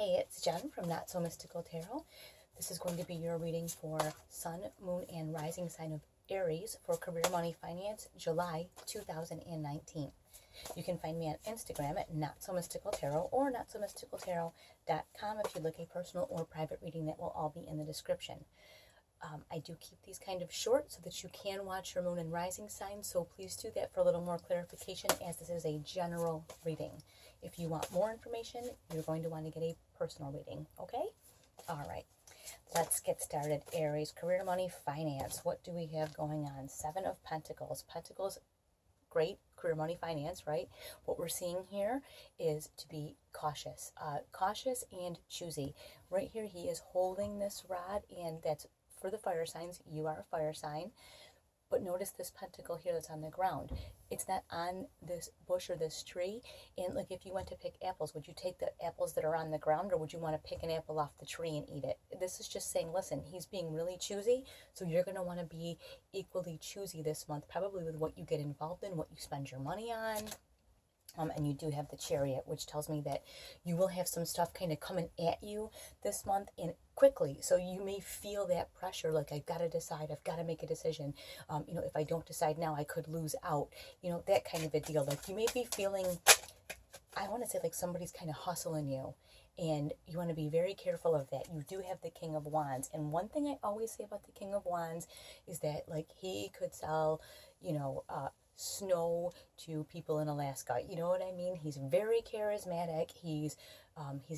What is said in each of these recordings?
Hey, it's Jen from Not So Mystical Tarot. This is going to be your reading for Sun, Moon, and Rising sign of Aries for career, money, finance, July 2019. You can find me on Instagram at Not So Mystical Tarot or notsomysticaltarot.com if you'd like a personal or private reading. That will all be in the description. I do keep these kind of short so that you can watch your moon and rising signs, so please do that for a little more clarification, as this is a general reading. If you want more information, you're going to want to get a personal reading, okay? All right, let's get started. Aries, career, money, finance. What do we have going on? Seven of Pentacles. Pentacles, great. Career, money, finance, right? What we're seeing here is to be cautious. Cautious and choosy. Right here, he is holding this rod, and that's for the fire signs. You are a fire sign. But notice this pentacle here that's on the ground. It's not on this bush or this tree. And like if you went to pick apples, would you take the apples that are on the ground, or would you want to pick an apple off the tree and eat it? This is just saying, listen, he's being really choosy. So you're going to want to be equally choosy this month, probably with what you get involved in, what you spend your money on. And you do have the Chariot, which tells me that you will have some stuff kind of coming at you this month and quickly. So you may feel that pressure, like I've got to decide, I've got to make a decision. If I don't decide now, I could lose out. That kind of a deal. Like you may be feeling, I want to say like somebody's kind of hustling you. And you want to be very careful of that. You do have the King of Wands. And one thing I always say about the King of Wands is that like he could sell, snow to people in Alaska. You know what I mean? He's very charismatic. He's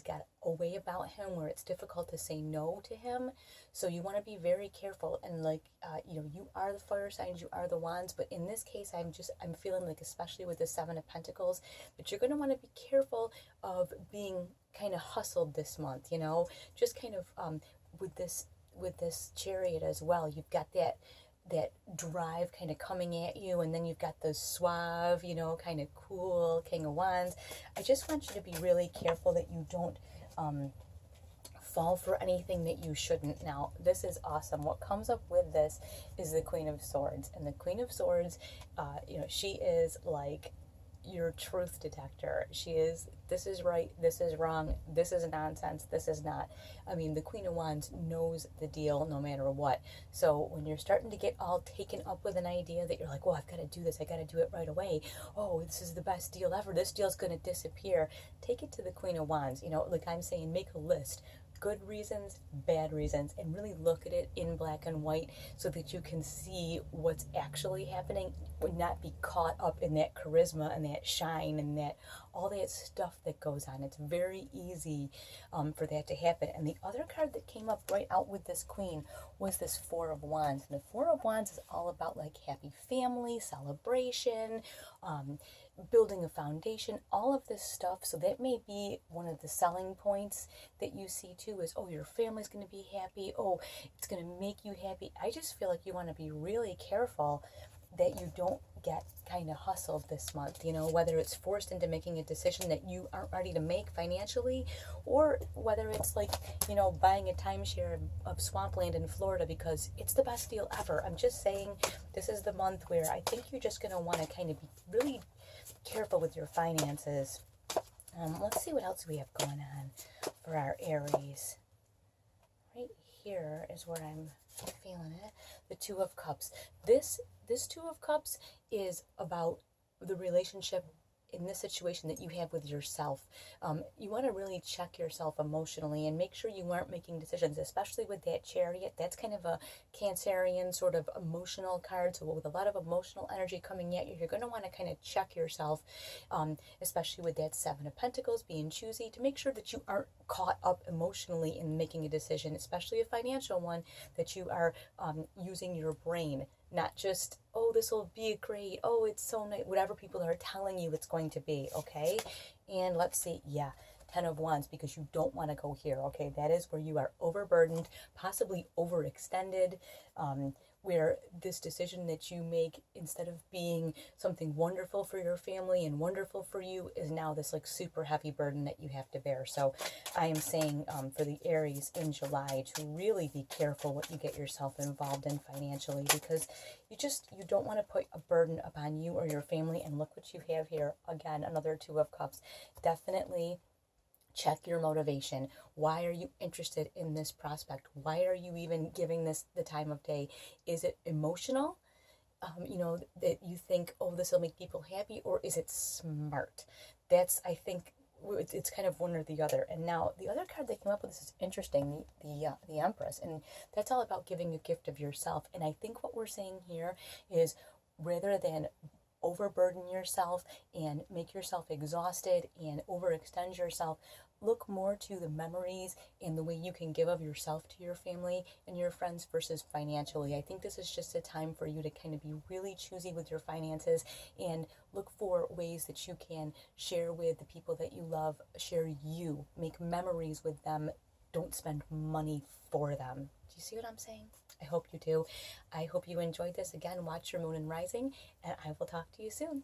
got a way about him where it's difficult to say no to him. So you want to be very careful. And you are the fire signs, you are the wands. But in this case, I'm feeling like, especially with the Seven of Pentacles, that you're going to want to be careful of being kind of hustled this month. Just kind of with this Chariot as well. You've got that drive kind of coming at you, and then you've got the suave, kind of cool King of Wands. I just want you to be really careful that you don't fall for anything that you shouldn't. Now, this is awesome. What comes up with this is the Queen of Swords, and the Queen of Swords, she is like your truth detector. She is, this is right, this is wrong, this is nonsense, this is not. I mean, the Queen of Wands knows the deal no matter what. So when you're starting to get all taken up with an idea that you're like, well, I've got to do this, I got to do it right away. Oh, this is the best deal ever. This deal's going to disappear. Take it to the Queen of Wands. Like I'm saying, make a list. Good reasons, bad reasons, and really look at it in black and white so that you can see what's actually happening, would not be caught up in that charisma and that shine and that all that stuff that goes on. It's very easy for that to happen. And the other card that came up right out with this queen was this Four of Wands. And the Four of Wands is all about like happy family, celebration, building a foundation, all of this stuff. So that may be one of the selling points that you see too, is, oh, your family's going to be happy. Oh, it's going to make you happy. I just feel like you want to be really careful that you don't get kind of hustled this month, whether it's forced into making a decision that you aren't ready to make financially, or whether it's like, buying a timeshare of swampland in Florida because it's the best deal ever. I'm just saying this is the month where I think you're just going to want to kind of be really careful with your finances. Let's see what else we have going on for our Aries. Right here is where I'm feeling it. The Two of Cups. This Two of Cups is about the relationship in this situation that you have with yourself. You want to really check yourself emotionally and make sure you aren't making decisions, especially with that Chariot. That's kind of a Cancerian sort of emotional card. So with a lot of emotional energy coming at you, you're going to want to kind of check yourself, especially with that Seven of Pentacles, being choosy, to make sure that you aren't caught up emotionally in making a decision, especially a financial one, that you are using your brain. Not just, oh, this will be great, oh, it's so nice, whatever people are telling you it's going to be, okay? And let's see, yeah, Ten of Wands, because you don't want to go here, okay? That is where you are overburdened, possibly overextended, where this decision that you make, instead of being something wonderful for your family and wonderful for you, is now this like super heavy burden that you have to bear. So I am saying for the Aries in July to really be careful what you get yourself involved in financially, because you don't want to put a burden upon you or your family. And look what you have here. Again, another Two of Cups. Definitely Check your motivation. Why are you interested in this prospect? Why are you even giving this the time of day? Is it emotional? That you think, oh, this will make people happy, or is it smart? That's, I think, it's kind of one or the other. And now the other card they came up with, this is interesting, the Empress, and that's all about giving a gift of yourself. And I think what we're saying here is, rather than overburden yourself and make yourself exhausted and overextend yourself, look more to the memories and the way you can give of yourself to your family and your friends versus financially. I think this is just a time for you to kind of be really choosy with your finances and look for ways that you can share with the people that you love, make memories with them. Don't spend money for them. Do you see what I'm saying? I hope you do. I hope you enjoyed this. Again, watch your moon and rising, and I will talk to you soon.